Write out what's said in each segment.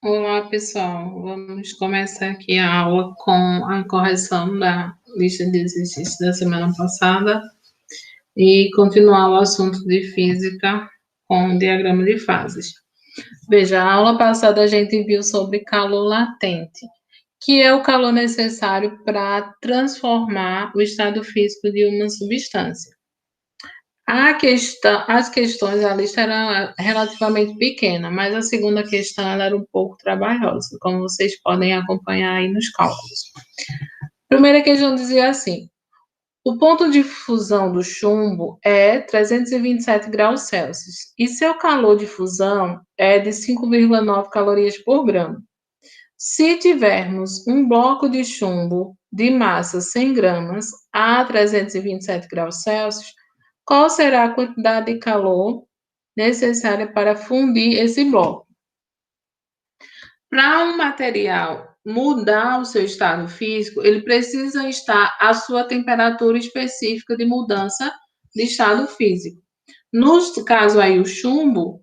Olá, pessoal. Vamos começar aqui a aula com a correção da lista de exercícios da semana passada e continuar o assunto de física com o diagrama de fases. Veja, a aula passada a gente viu sobre calor latente, que é o calor necessário para transformar o estado físico de uma substância. As questões, a lista era relativamente pequena, mas a segunda questão ela era um pouco trabalhosa, como vocês podem acompanhar aí nos cálculos. A primeira questão dizia assim: o ponto de fusão do chumbo é 327 graus Celsius e seu calor de fusão é de 5,9 calorias por grama. Se tivermos um bloco de chumbo de massa 100 gramas a 327 graus Celsius, qual será a quantidade de calor necessária para fundir esse bloco? Para um material mudar o seu estado físico, ele precisa estar à sua temperatura específica de mudança de estado físico. No caso aí, o chumbo,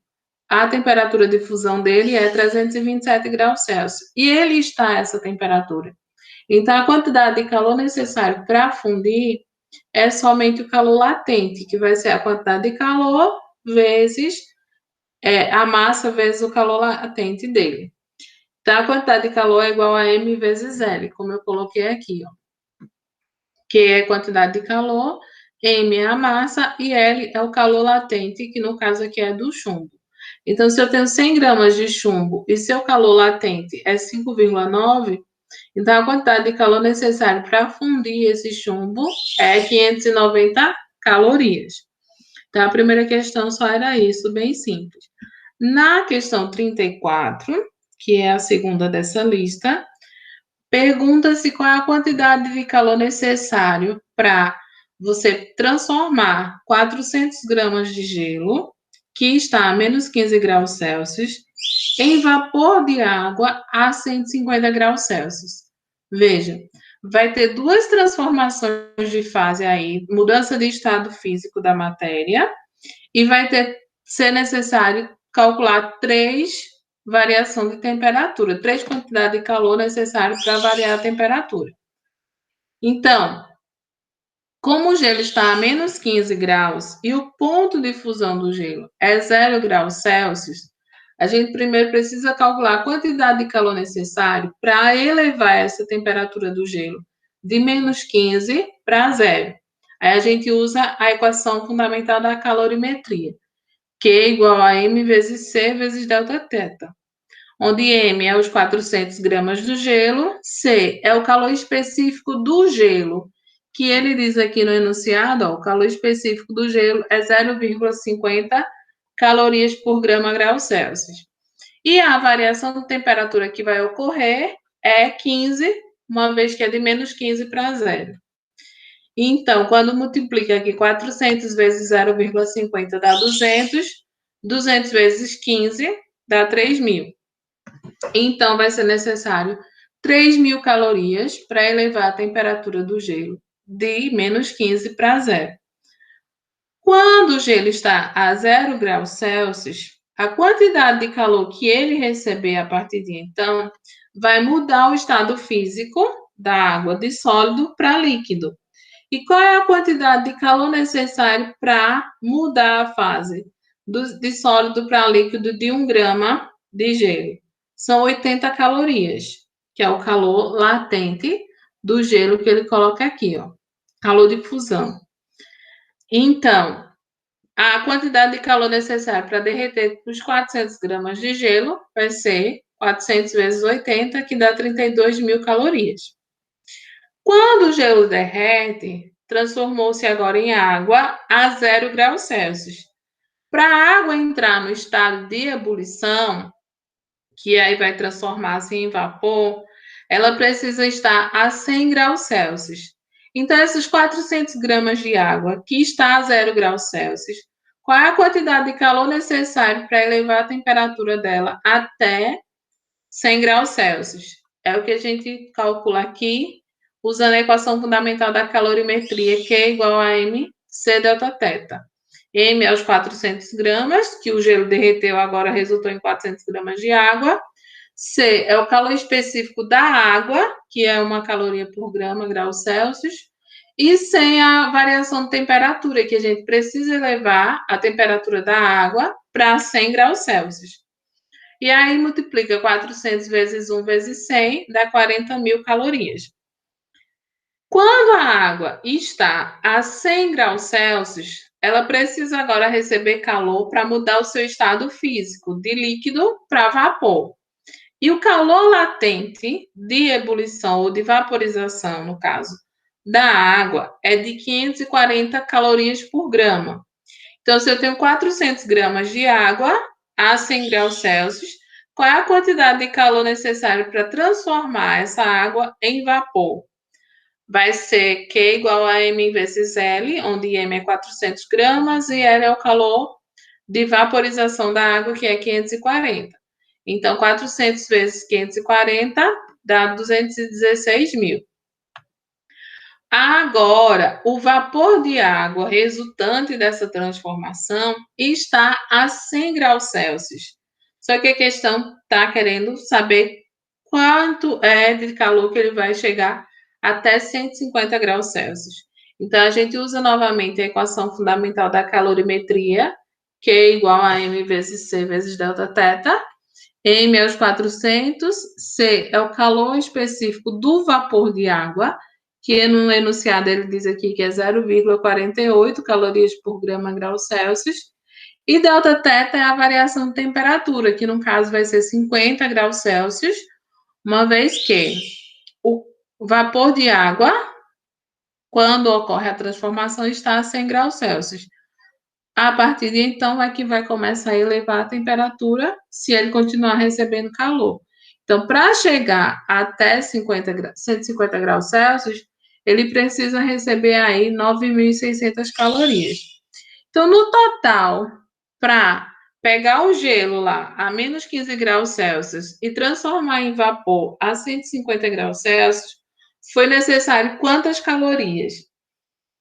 a temperatura de fusão dele é 327 graus Celsius e ele está a essa temperatura. Então, a quantidade de calor necessário para fundir é somente o calor latente, que vai ser a quantidade de calor vezes a massa vezes o calor latente dele. Então, a quantidade de calor é igual a M vezes L, como eu coloquei aqui, ó. Que é a quantidade de calor, M é a massa e L é o calor latente, que no caso aqui é do chumbo. Então, se eu tenho 100 gramas de chumbo e seu calor latente é 5,9, então a quantidade de calor necessária para fundir esse chumbo é 590 calorias. Então, a primeira questão só era isso, bem simples. Na questão 34, que é a segunda dessa lista, pergunta-se qual é a quantidade de calor necessário para você transformar 400 gramas de gelo, que está a menos 15 graus Celsius, em vapor de água a 150 graus Celsius. Veja, vai ter duas transformações de fase aí, mudança de estado físico da matéria, e vai ser necessário calcular três variação de temperatura, três quantidades de calor necessárias para variar a temperatura. Então, como o gelo está a menos 15 graus e o ponto de fusão do gelo é 0 graus Celsius, a gente primeiro precisa calcular a quantidade de calor necessário para elevar essa temperatura do gelo de menos 15 para 0. Aí a gente usa a equação fundamental da calorimetria, Q igual a M vezes C vezes delta θ, onde M é os 400 gramas do gelo, C é o calor específico do gelo, que ele diz aqui no enunciado, ó, o calor específico do gelo é 0,50 calorias por grama grau Celsius. E a variação de temperatura que vai ocorrer é 15, uma vez que é de menos 15 para 0. Então, quando multiplica aqui 400 vezes 0,50 dá 200, 200 vezes 15 dá 3.000. Então, vai ser necessário 3.000 calorias para elevar a temperatura do gelo de menos 15 para 0. Quando o gelo está a 0 graus Celsius, a quantidade de calor que ele receber a partir de então vai mudar o estado físico da água de sólido para líquido. E qual é a quantidade de calor necessário para mudar a fase de sólido para líquido de 1 grama de gelo? São 80 calorias, que é o calor latente do gelo que ele coloca aqui, ó. Calor de fusão. Então, a quantidade de calor necessária para derreter os 400 gramas de gelo vai ser 400 vezes 80, que dá 32.000 calorias. Quando o gelo derrete, transformou-se agora em água a 0 graus Celsius. Para a água entrar no estado de ebulição, que aí vai transformar-se em vapor, ela precisa estar a 100 graus Celsius. Então, esses 400 gramas de água que está a 0 graus Celsius, qual é a quantidade de calor necessária para elevar a temperatura dela até 100 graus Celsius? É o que a gente calcula aqui, usando a equação fundamental da calorimetria, que é igual a mc delta θ. M é os 400 gramas, que o gelo derreteu, agora resultou em 400 gramas de água. C é o calor específico da água, que é 1 caloria por grama, graus Celsius, e sem a variação de temperatura, que a gente precisa elevar a temperatura da água para 100 graus Celsius. E aí multiplica 400 vezes 1 vezes 100, dá 40.000 calorias. Quando a água está a 100 graus Celsius, ela precisa agora receber calor para mudar o seu estado físico, de líquido para vapor. E o calor latente de ebulição ou de vaporização, no caso, da água, é de 540 calorias por grama. Então, se eu tenho 400 gramas de água a 100 graus Celsius, qual é a quantidade de calor necessária para transformar essa água em vapor? Vai ser Q igual a M vezes L, onde M é 400 gramas e L é o calor de vaporização da água, que é 540. Então, 400 vezes 540 dá 216.000. Agora, o vapor de água resultante dessa transformação está a 100 graus Celsius. Só que a questão está querendo saber quanto é de calor que ele vai chegar até 150 graus Celsius. Então, a gente usa novamente a equação fundamental da calorimetria, Q igual a M vezes C vezes delta θ. M é os 400, C é o calor específico do vapor de água, que no enunciado ele diz aqui que é 0,48 calorias por grama graus Celsius, e delta θ é a variação de temperatura, que no caso vai ser 50 graus Celsius, uma vez que o vapor de água, quando ocorre a transformação, está a 100 graus Celsius. A partir de então é que vai começar a elevar a temperatura se ele continuar recebendo calor. Então, para chegar até 150 graus Celsius, ele precisa receber aí 9.600 calorias. Então, no total, para pegar o gelo lá a menos 15 graus Celsius e transformar em vapor a 150 graus Celsius, foi necessário quantas calorias?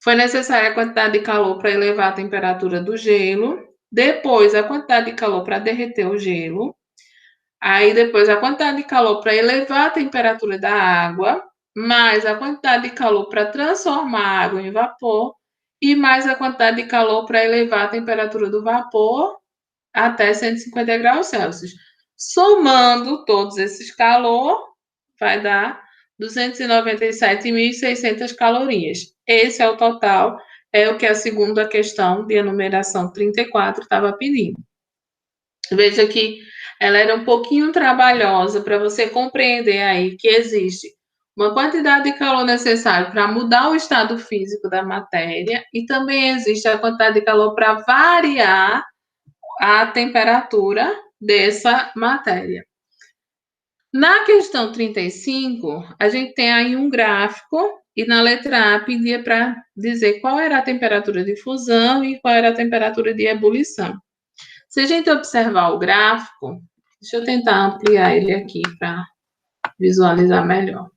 Foi necessária a quantidade de calor para elevar a temperatura do gelo, depois a quantidade de calor para derreter o gelo, aí depois a quantidade de calor para elevar a temperatura da água, mais a quantidade de calor para transformar a água em vapor, e mais a quantidade de calor para elevar a temperatura do vapor até 150 graus Celsius. Somando todos esses calor, vai dar 297.600 calorias. Esse é o total, é o que a segunda questão de enumeração 34 estava pedindo. Veja que ela era um pouquinho trabalhosa para você compreender aí que existe uma quantidade de calor necessário para mudar o estado físico da matéria e também existe a quantidade de calor para variar a temperatura dessa matéria. Na questão 35, a gente tem aí um gráfico e na letra A pedia para dizer qual era a temperatura de fusão e qual era a temperatura de ebulição. Se a gente observar o gráfico, deixa eu tentar ampliar ele aqui para visualizar melhor.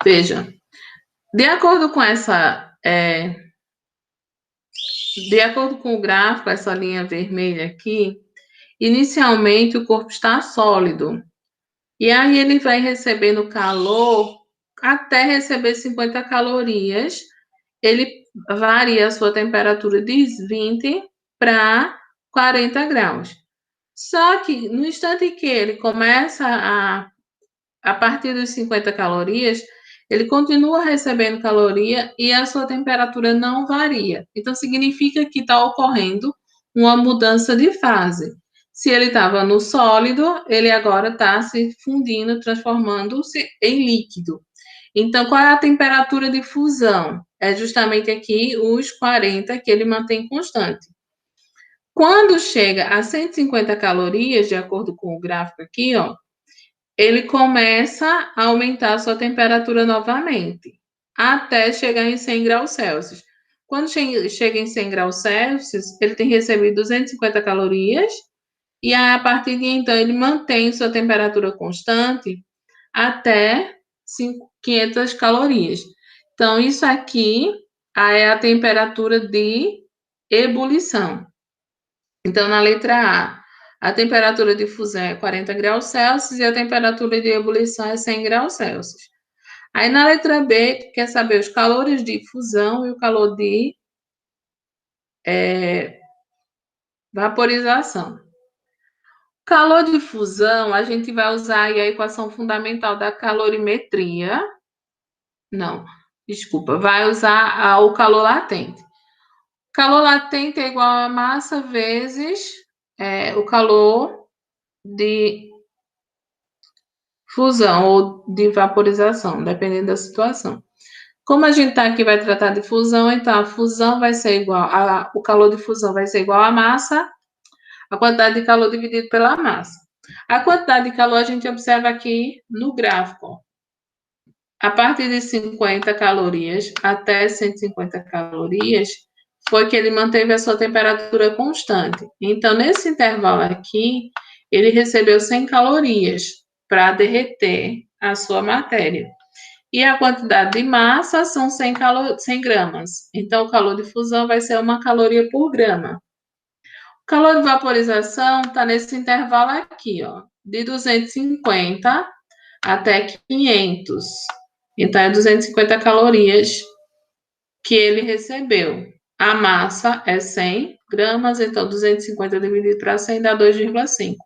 Veja, de acordo com de acordo com o gráfico, essa linha vermelha aqui, inicialmente o corpo está sólido. E aí ele vai recebendo calor até receber 50 calorias. Ele varia a sua temperatura de 20 para 40 graus. Só que no instante que ele começa a partir dos 50 calorias, ele continua recebendo caloria e a sua temperatura não varia. Então, significa que está ocorrendo uma mudança de fase. Se ele estava no sólido, ele agora está se fundindo, transformando-se em líquido. Então, qual é a temperatura de fusão? É justamente aqui os 40 que ele mantém constante. Quando chega a 150 calorias, de acordo com o gráfico aqui, ó, ele começa a aumentar a sua temperatura novamente, até chegar em 100 graus Celsius. Quando chega em 100 graus Celsius, ele tem recebido 250 calorias, e a partir de então ele mantém sua temperatura constante até 500 calorias. Então, isso aqui é a temperatura de ebulição. Então, na letra A, A temperatura de fusão é 40 graus Celsius e a temperatura de ebulição é 100 graus Celsius. Aí na letra B, quer saber os calores de fusão e o calor de vaporização. Calor de fusão, a gente vai usar aí a equação fundamental da calorimetria. Não, desculpa, vai usar o calor latente. Calor latente é igual a massa vezes o calor de fusão ou de vaporização, dependendo da situação. Como a gente está aqui vai tratar de fusão, então a fusão vai ser igual o calor de fusão vai ser igual à massa, a quantidade de calor dividido pela massa. A quantidade de calor a gente observa aqui no gráfico. A partir de 50 calorias até 150 calorias, foi que ele manteve a sua temperatura constante. Então, nesse intervalo aqui, ele recebeu 100 calorias para derreter a sua matéria. E a quantidade de massa são 100 gramas. Então, o calor de fusão vai ser 1 caloria por grama. O calor de vaporização está nesse intervalo aqui, ó, de 250 até 500. Então, é 250 calorias que ele recebeu. A massa é 100 gramas, então 250 dividido para 100 dá 2,5.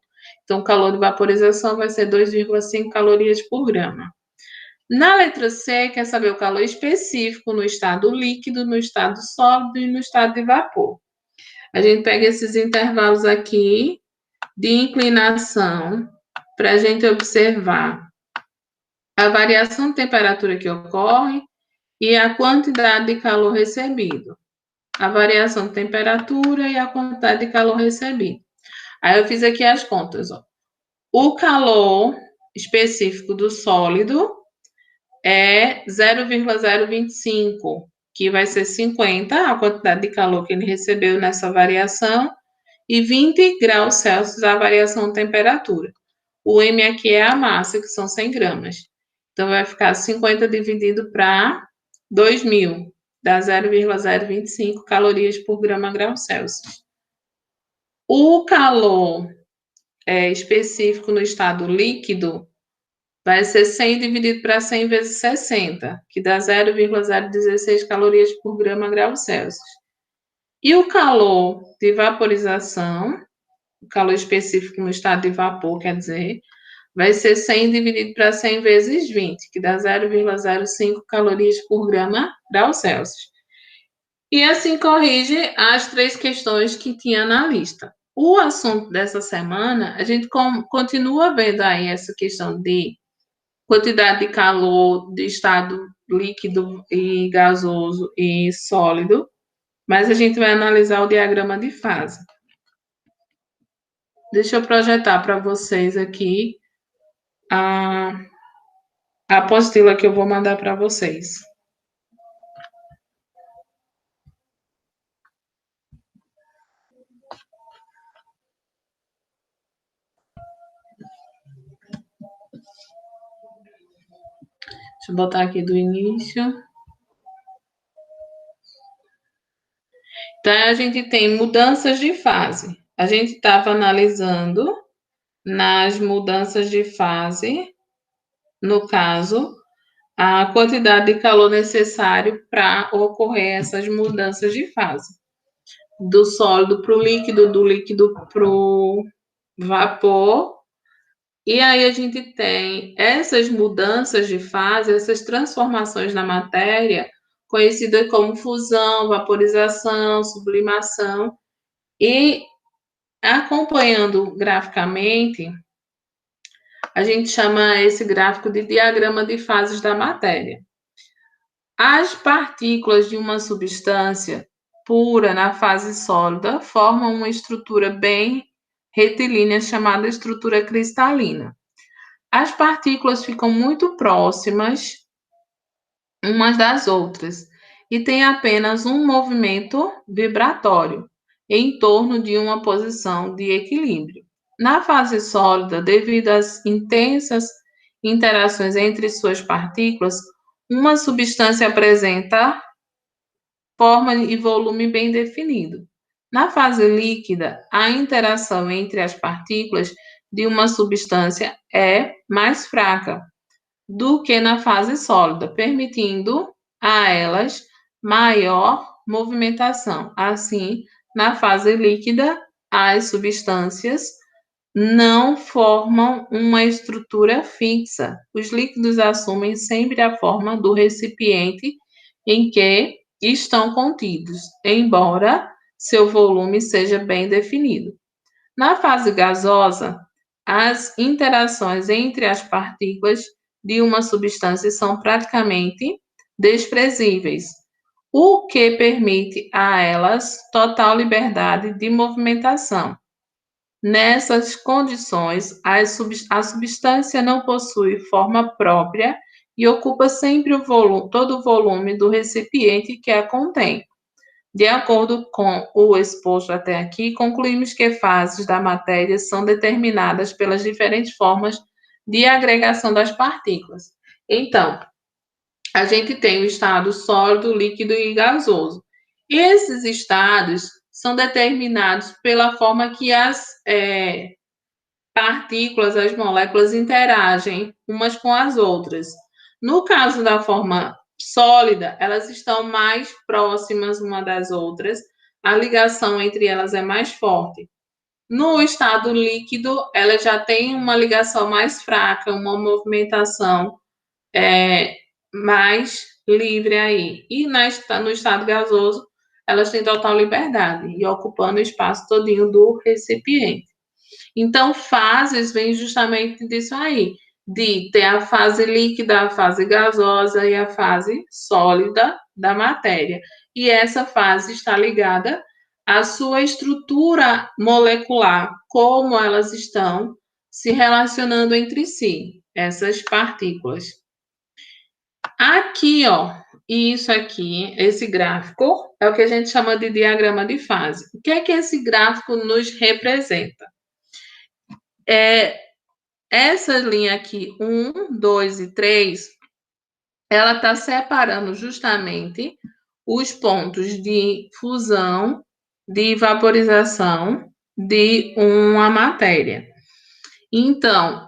Então, o calor de vaporização vai ser 2,5 calorias por grama. Na letra C, quer saber o calor específico no estado líquido, no estado sólido e no estado de vapor. A gente pega esses intervalos aqui de inclinação para a gente observar a variação de temperatura que ocorre e a quantidade de calor recebido. A variação de temperatura e a quantidade de calor recebido. Aí eu fiz aqui as contas, ó. O calor específico do sólido é 0,025, que vai ser 50, a quantidade de calor que ele recebeu nessa variação, e 20 graus Celsius a variação de temperatura. O M aqui é a massa, que são 100 gramas. Então, vai ficar 50 dividido para 2.000, dá 0,025 calorias por grau Celsius. O calor específico no estado líquido vai ser 100 dividido para 100 vezes 60, que dá 0,016 calorias por grau Celsius. E o calor de vaporização, o calor específico no estado de vapor, quer dizer, vai ser 100 dividido para 100 vezes 20, que dá 0,05 calorias por grau Celsius. E assim corrige as 3 questões que tinha na lista. O assunto dessa semana, a gente continua vendo aí essa questão de quantidade de calor de estado líquido e gasoso e sólido, mas a gente vai analisar o diagrama de fase. Deixa eu projetar para vocês aqui a apostila que eu vou mandar para vocês. Deixa eu botar aqui do início. Então, a gente tem mudanças de fase. A gente estava analisando nas mudanças de fase, no caso, a quantidade de calor necessário para ocorrer essas mudanças de fase. Do sólido para o líquido, do líquido para o vapor. E aí a gente tem essas mudanças de fase, essas transformações na matéria, conhecidas como fusão, vaporização, sublimação, e acompanhando graficamente, a gente chama esse gráfico de diagrama de fases da matéria. As partículas de uma substância pura na fase sólida formam uma estrutura bem retilínea chamada estrutura cristalina. As partículas ficam muito próximas umas das outras e têm apenas um movimento vibratório em torno de uma posição de equilíbrio. Na fase sólida, devido às intensas interações entre suas partículas, uma substância apresenta forma e volume bem definido. Na fase líquida, a interação entre as partículas de uma substância é mais fraca do que na fase sólida, permitindo a elas maior movimentação. Assim, na fase líquida, as substâncias não formam uma estrutura fixa. Os líquidos assumem sempre a forma do recipiente em que estão contidos, embora seu volume seja bem definido. Na fase gasosa, as interações entre as partículas de uma substância são praticamente desprezíveis, o que permite a elas total liberdade de movimentação. Nessas condições, a substância não possui forma própria e ocupa sempre todo o volume do recipiente que a contém. De acordo com o exposto até aqui, concluímos que fases da matéria são determinadas pelas diferentes formas de agregação das partículas. Então, a gente tem o estado sólido, líquido e gasoso. Esses estados são determinados pela forma que as partículas, as moléculas interagem umas com as outras. No caso da forma sólida, elas estão mais próximas uma das outras, a ligação entre elas é mais forte. No estado líquido, ela já tem uma ligação mais fraca, uma movimentação mais livre aí. E no estado gasoso, elas têm total liberdade e ocupando o espaço todinho do recipiente. Então, fases vem justamente disso aí, de ter a fase líquida, a fase gasosa e a fase sólida da matéria. E essa fase está ligada à sua estrutura molecular, como elas estão se relacionando entre si, essas partículas. Aqui, ó, isso aqui, esse gráfico, é o que a gente chama de diagrama de fase. O que é que esse gráfico nos representa? Essa linha aqui, 1, 2 e 3, ela está separando justamente os pontos de fusão, de vaporização de uma matéria. Então,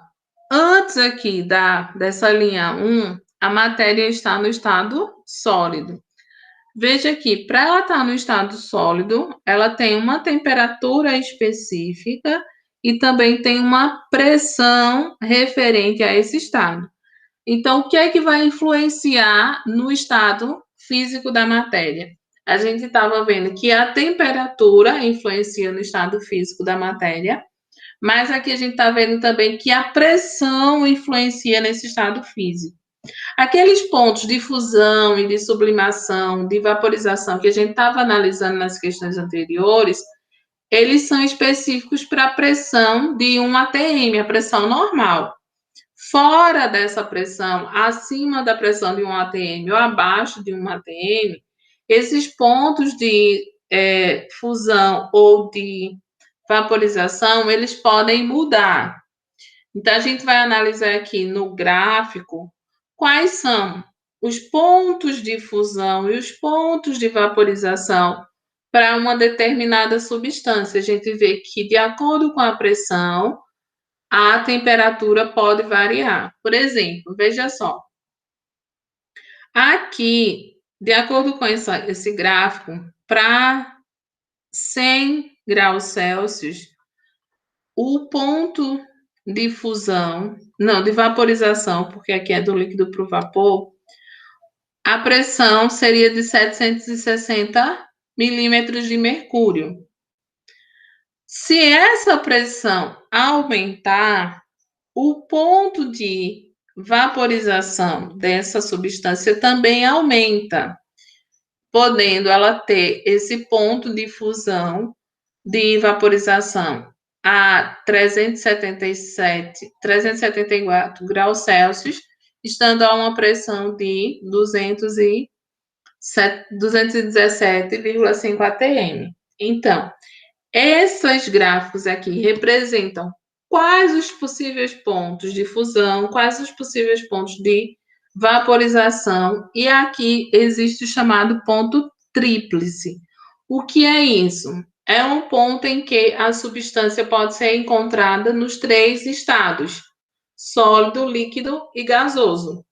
antes aqui dessa linha 1, a matéria está no estado sólido. Veja aqui, para ela estar no estado sólido, ela tem uma temperatura específica e também tem uma pressão referente a esse estado. Então, o que é que vai influenciar no estado físico da matéria? A gente estava vendo que a temperatura influencia no estado físico da matéria, mas aqui a gente está vendo também que a pressão influencia nesse estado físico. Aqueles pontos de fusão e de sublimação, de vaporização que a gente estava analisando nas questões anteriores, eles são específicos para a pressão de 1 atm, a pressão normal. Fora dessa pressão, acima da pressão de 1 atm ou abaixo de 1 atm, esses pontos de fusão ou de vaporização, eles podem mudar. Então, a gente vai analisar aqui no gráfico quais são os pontos de fusão e os pontos de vaporização para uma determinada substância. A gente vê que, de acordo com a pressão, a temperatura pode variar. Por exemplo, veja só. Aqui, de acordo com esse gráfico, para 100 graus Celsius, o ponto de fusão, não, de vaporização, porque aqui é do líquido para o vapor, a pressão seria de 760 milímetros de mercúrio. Se essa pressão aumentar, o ponto de vaporização dessa substância também aumenta, podendo ela ter esse ponto de fusão de vaporização a 374 graus Celsius, estando a uma pressão de 217,5 atm. Então, esses gráficos aqui representam quais os possíveis pontos de fusão, quais os possíveis pontos de vaporização, e aqui existe o chamado ponto tríplice. O que é isso? é um ponto em que a substância pode ser encontrada nos 3 estados: sólido, líquido e gasoso.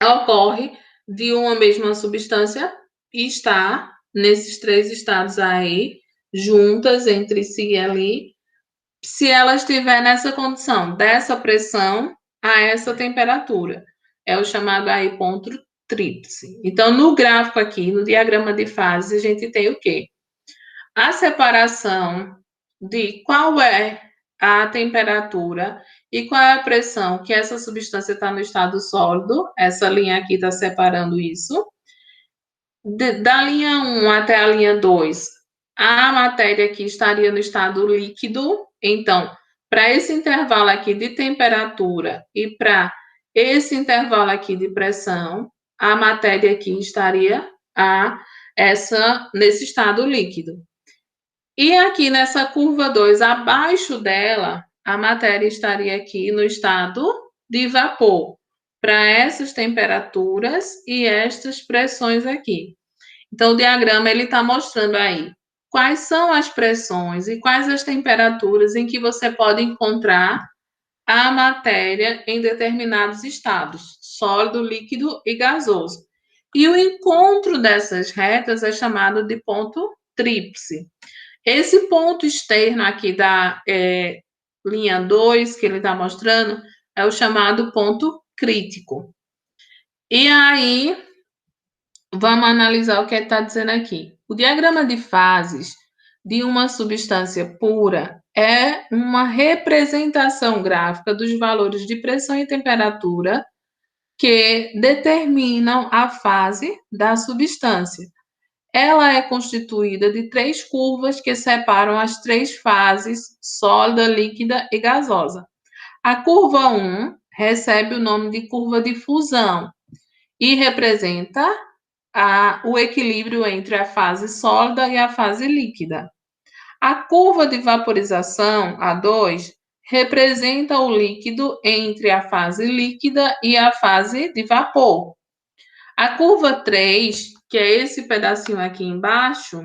Ocorre de uma mesma substância estar nesses 3 estados aí, juntas entre si ali, se ela estiver nessa condição, dessa pressão a essa temperatura. É o chamado aí ponto tríplice. Então, no gráfico aqui, no diagrama de fases, a gente tem o quê? A separação de qual é a temperatura e qual é a pressão que essa substância está no estado sólido. Essa linha aqui está separando isso. Da linha 1 até a linha 2, a matéria aqui estaria no estado líquido. Então, para esse intervalo aqui de temperatura e para esse intervalo aqui de pressão, a matéria aqui estaria nesse estado líquido. E aqui nessa curva 2, abaixo dela, a matéria estaria aqui no estado de vapor, para essas temperaturas e estas pressões aqui. Então, o diagrama ele está mostrando aí quais são as pressões e quais as temperaturas em que você pode encontrar a matéria em determinados estados, sólido, líquido e gasoso. E o encontro dessas retas é chamado de ponto tríplice. Esse ponto externo aqui da linha 2, que ele está mostrando, é o chamado ponto crítico. E aí, vamos analisar o que ele está dizendo aqui. O diagrama de fases de uma substância pura é uma representação gráfica dos valores de pressão e temperatura que determinam a fase da substância. Ela é constituída de 3 curvas que separam as 3 fases, sólida, líquida e gasosa. A curva 1 recebe o nome de curva de fusão e representa o equilíbrio entre a fase sólida e a fase líquida. A curva de vaporização, a 2, representa o líquido entre a fase líquida e a fase de vapor. A curva 3, que é esse pedacinho aqui embaixo,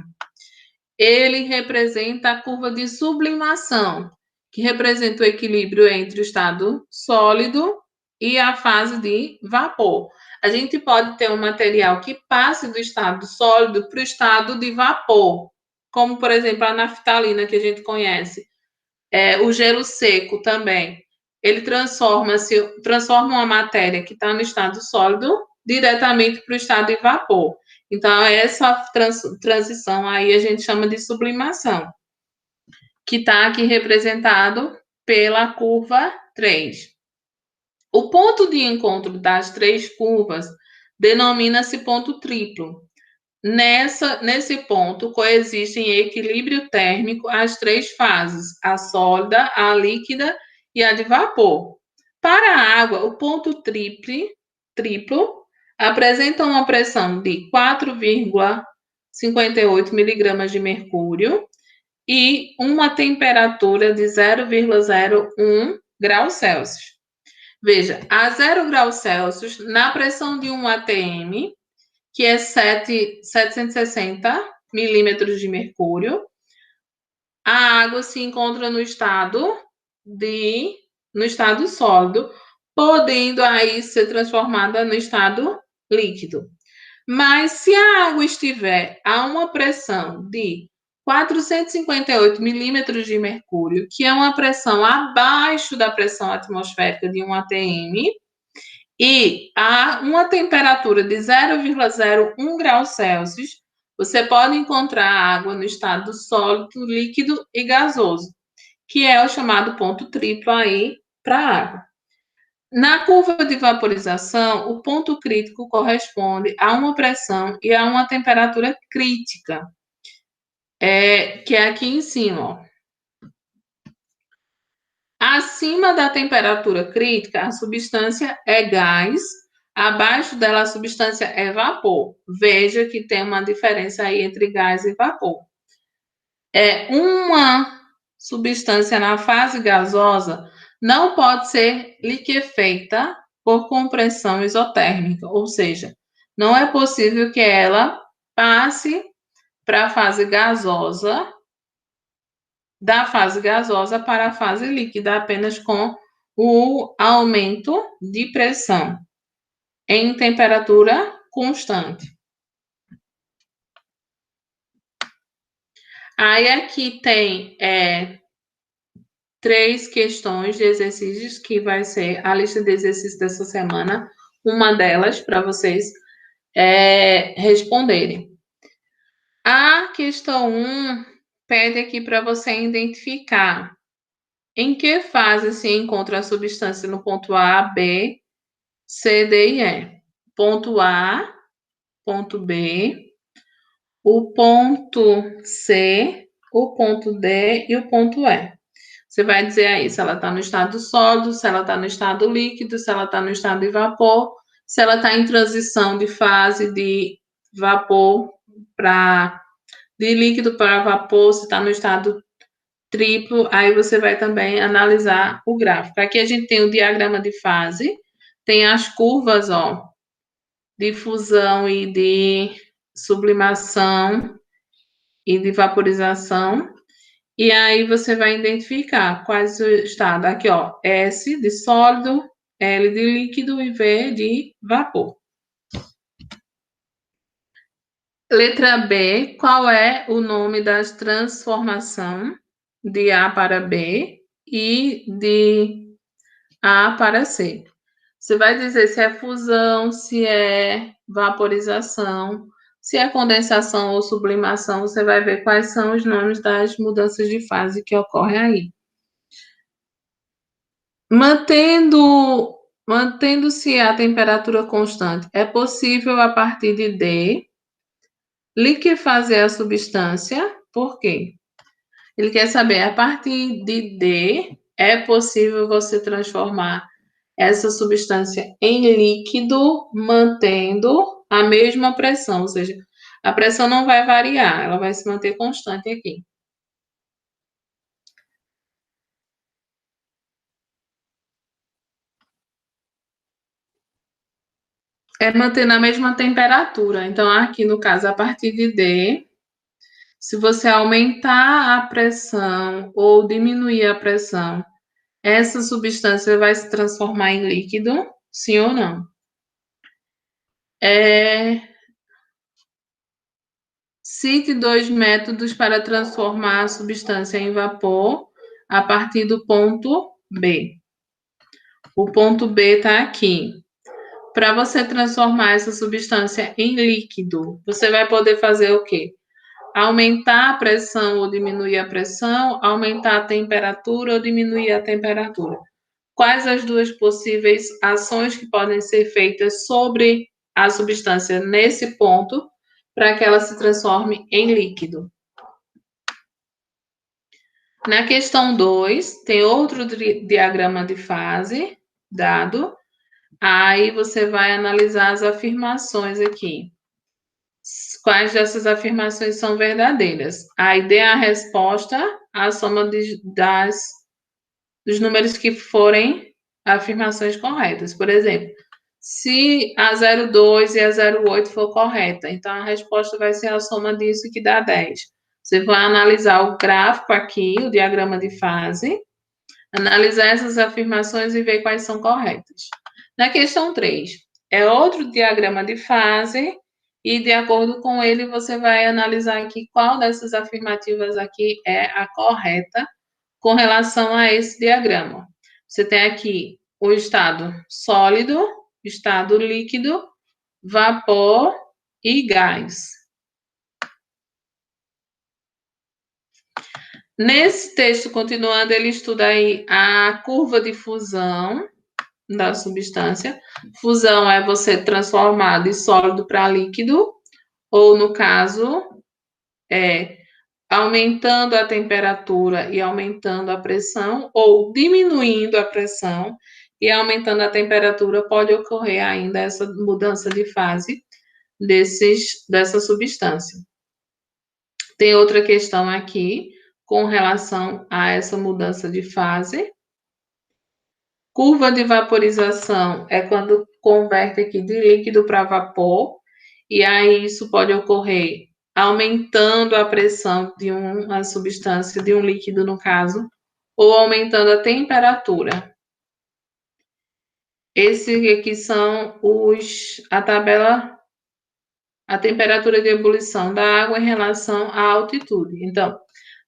ele representa a curva de sublimação, que representa o equilíbrio entre o estado sólido e a fase de vapor. A gente pode ter um material que passe do estado sólido para o estado de vapor, como, por exemplo, a naftalina, que a gente conhece. O gelo seco também. Ele transforma uma matéria que está no estado sólido diretamente para o estado de vapor. Então, essa transição aí a gente chama de sublimação, que está aqui representado pela curva 3. O ponto de encontro das 3 curvas denomina-se ponto triplo. Nesse ponto, coexistem em equilíbrio térmico as 3 fases, a sólida, a líquida e a de vapor. Para a água, o ponto triplo apresenta uma pressão de 4,58 miligramas de mercúrio e uma temperatura de 0,01 graus Celsius. Veja, a 0 graus Celsius, na pressão de 1 atm, que é 760 milímetros de mercúrio, a água se encontra no estado sólido, podendo aí ser transformada no estado líquido. Mas se a água estiver a uma pressão de 458 milímetros de mercúrio, que é uma pressão abaixo da pressão atmosférica de 1 atm, e a uma temperatura de 0,01 graus Celsius, você pode encontrar a água no estado sólido, líquido e gasoso, que é o chamado ponto triplo aí para a água. Na curva de vaporização, o ponto crítico corresponde a uma pressão e a uma temperatura crítica, que é aqui em cima, ó. Acima da temperatura crítica, a substância é gás, abaixo dela a substância é vapor. Veja que tem uma diferença aí entre gás e vapor. Uma substância na fase gasosa não pode ser liquefeita por compressão isotérmica, ou seja, não é possível que ela passe para a fase gasosa da fase gasosa para a fase líquida apenas com o aumento de pressão em temperatura constante. Aí aqui tem 3 questões de exercícios que vai ser a lista de exercícios dessa semana, uma delas para vocês responderem. A questão 1 pede aqui para você identificar em que fase se encontra a substância no ponto A, B, C, D e E. Ponto A, ponto B, o ponto C, o ponto D e o ponto E. Você vai dizer aí se ela está no estado sólido, se ela está no estado líquido, se ela está no estado de vapor, se ela está em transição de fase de vapor de líquido para vapor, se está no estado triplo, aí você vai também analisar o gráfico. Aqui a gente tem o diagrama de fase, tem as curvas, ó, de fusão e de sublimação e de vaporização. E aí você vai identificar quais o estado. Aqui, ó, S de sólido, L de líquido e V de vapor. Letra B, qual é o nome das transformação de A para B e de A para C? Você vai dizer se é fusão, se é vaporização, se é condensação ou sublimação, você vai ver quais são os nomes das mudanças de fase que ocorrem aí. Mantendo-se a temperatura constante, é possível a partir de D liquefazer a substância. Por quê? Ele quer saber, a partir de D, é possível você transformar essa substância em líquido, mantendo a mesma pressão, ou seja, a pressão não vai variar, ela vai se manter constante aqui. É manter na mesma temperatura. Então, aqui no caso, a partir de D, se você aumentar a pressão ou diminuir a pressão, essa substância vai se transformar em líquido, sim ou não? Cite 2 métodos para transformar a substância em vapor a partir do ponto B. O ponto B está aqui. Para você transformar essa substância em líquido, você vai poder fazer o quê? Aumentar a pressão ou diminuir a pressão, aumentar a temperatura ou diminuir a temperatura. Quais as duas possíveis ações que podem ser feitas sobre a substância nesse ponto para que ela se transforme em líquido? Na questão 2, tem outro diagrama de fase dado. Aí você vai analisar as afirmações aqui. Quais dessas afirmações são verdadeiras? Aí dê a resposta, a soma dos números que forem afirmações corretas. Por exemplo, se a 02 e a 08 for correta, então a resposta vai ser a soma disso que dá 10. Você vai analisar o gráfico aqui, o diagrama de fase, analisar essas afirmações e ver quais são corretas. Na questão 3, é outro diagrama de fase e, de acordo com ele, você vai analisar aqui qual dessas afirmativas aqui é a correta com relação a esse diagrama. Você tem aqui o estado sólido, estado líquido, vapor e gás. Nesse texto, continuando, ele estuda aí a curva de fusão da substância. Fusão é você transformar de sólido para líquido, ou no caso, aumentando a temperatura e aumentando a pressão, ou diminuindo a pressão e aumentando a temperatura, pode ocorrer ainda essa mudança de fase dessa substância. Tem outra questão aqui com relação a essa mudança de fase. Curva de vaporização é quando converte aqui de líquido para vapor, e aí isso pode ocorrer aumentando a pressão de uma substância, de um líquido no caso, ou aumentando a temperatura. Esse aqui são a tabela, a temperatura de ebulição da água em relação à altitude. Então,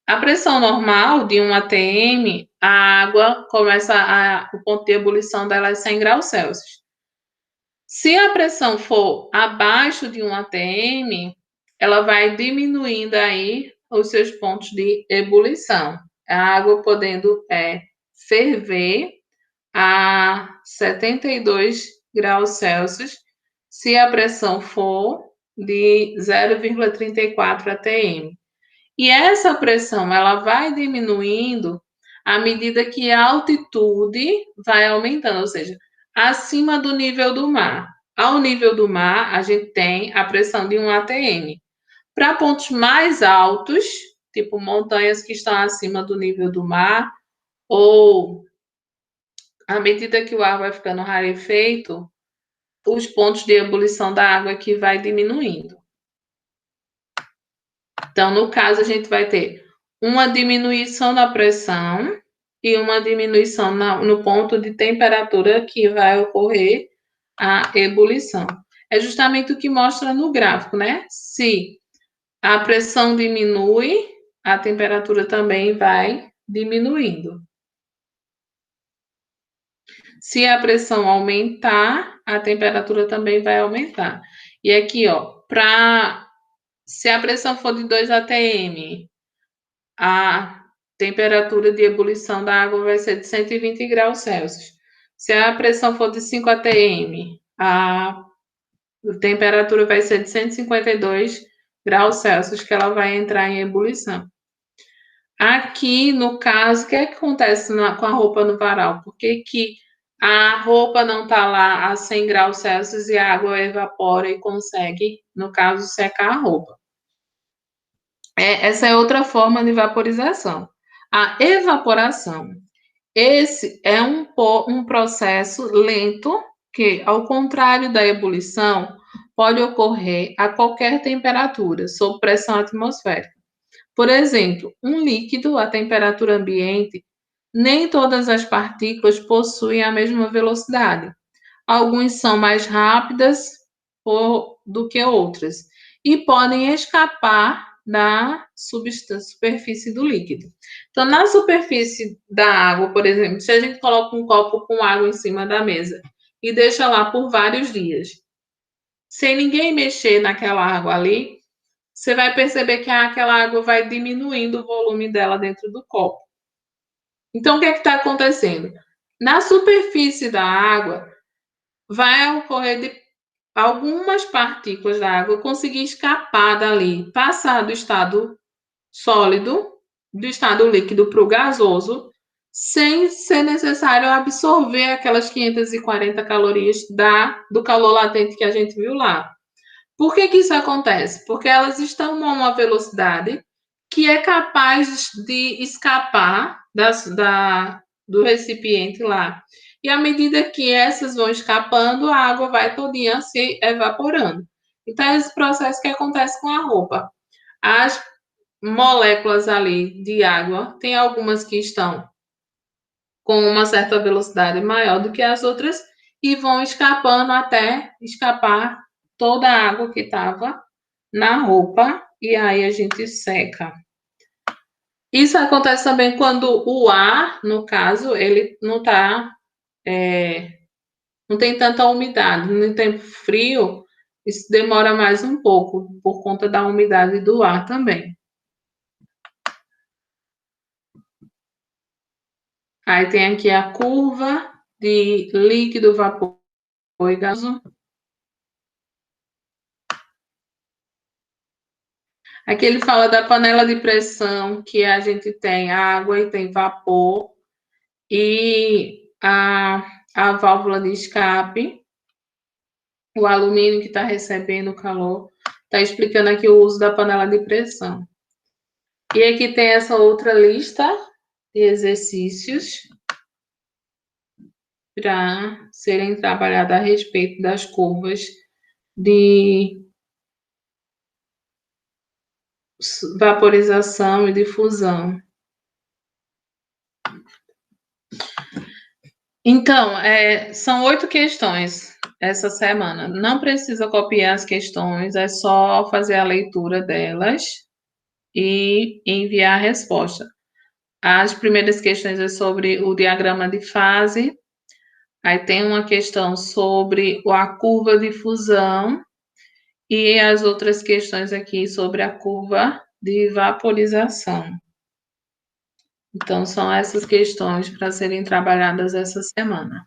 a pressão normal de 1 atm, a água o ponto de ebulição dela é 100 graus Celsius. Se a pressão for abaixo de 1 atm, ela vai diminuindo aí os seus pontos de ebulição. A água podendo ferver a 72 graus Celsius, se a pressão for de 0,34 atm. E essa pressão ela vai diminuindo à medida que a altitude vai aumentando, ou seja, acima do nível do mar. Ao nível do mar, a gente tem a pressão de 1 atm. Para pontos mais altos, tipo montanhas que estão acima do nível do mar, ou à medida que o ar vai ficando rarefeito, os pontos de ebulição da água aqui vai diminuindo. Então, no caso, a gente vai ter uma diminuição da pressão e uma diminuição no ponto de temperatura que vai ocorrer a ebulição. É justamente o que mostra no gráfico, né? Se a pressão diminui, a temperatura também vai diminuindo. Se a pressão aumentar, a temperatura também vai aumentar. E aqui, ó, se a pressão for de 2 atm, a temperatura de ebulição da água vai ser de 120 graus Celsius. Se a pressão for de 5 atm, a temperatura vai ser de 152 graus Celsius, que ela vai entrar em ebulição. Aqui, no caso, o que acontece com a roupa no varal? Por que a roupa não está lá a 100 graus Celsius e a água evapora e consegue, no caso, secar a roupa? Essa é outra forma de vaporização. A evaporação. Esse é um processo lento que, ao contrário da ebulição, pode ocorrer a qualquer temperatura, sob pressão atmosférica. Por exemplo, um líquido a temperatura ambiente, nem todas as partículas possuem a mesma velocidade. Alguns são mais rápidas do que outras e podem escapar da superfície do líquido. Então, na superfície da água, por exemplo, se a gente coloca um copo com água em cima da mesa e deixa lá por vários dias, sem ninguém mexer naquela água ali, você vai perceber que aquela água vai diminuindo o volume dela dentro do copo. Então, o que está acontecendo? Na superfície da água, vai ocorrer de algumas partículas da água conseguir escapar dali, passar do estado sólido, do estado líquido para o gasoso, sem ser necessário absorver aquelas 540 calorias do calor latente que a gente viu lá. Por que isso acontece? Porque elas estão a uma velocidade que é capaz de escapar do recipiente lá. E à medida que essas vão escapando, a água vai todinha se evaporando. Então, é esse processo que acontece com a roupa. As moléculas ali de água, tem algumas que estão com uma certa velocidade maior do que as outras e vão escapando até escapar toda a água que estava na roupa e aí a gente seca. Isso acontece também quando o ar, no caso, ele não tem tanta umidade. No tempo frio, isso demora mais um pouco, por conta da umidade do ar também. Aí tem aqui a curva de líquido, vapor e gasoso. Aqui ele fala da panela de pressão, que a gente tem água e tem vapor, e a válvula de escape, o alumínio que está recebendo o calor. Está explicando aqui o uso da panela de pressão. E aqui tem essa outra lista de exercícios para serem trabalhados a respeito das curvas de vaporização e difusão. Então, são 8 questões essa semana. Não precisa copiar as questões, é só fazer a leitura delas e enviar a resposta. As primeiras questões é sobre o diagrama de fase, aí tem uma questão sobre a curva de fusão e as outras questões aqui sobre a curva de vaporização. Então, são essas questões para serem trabalhadas essa semana.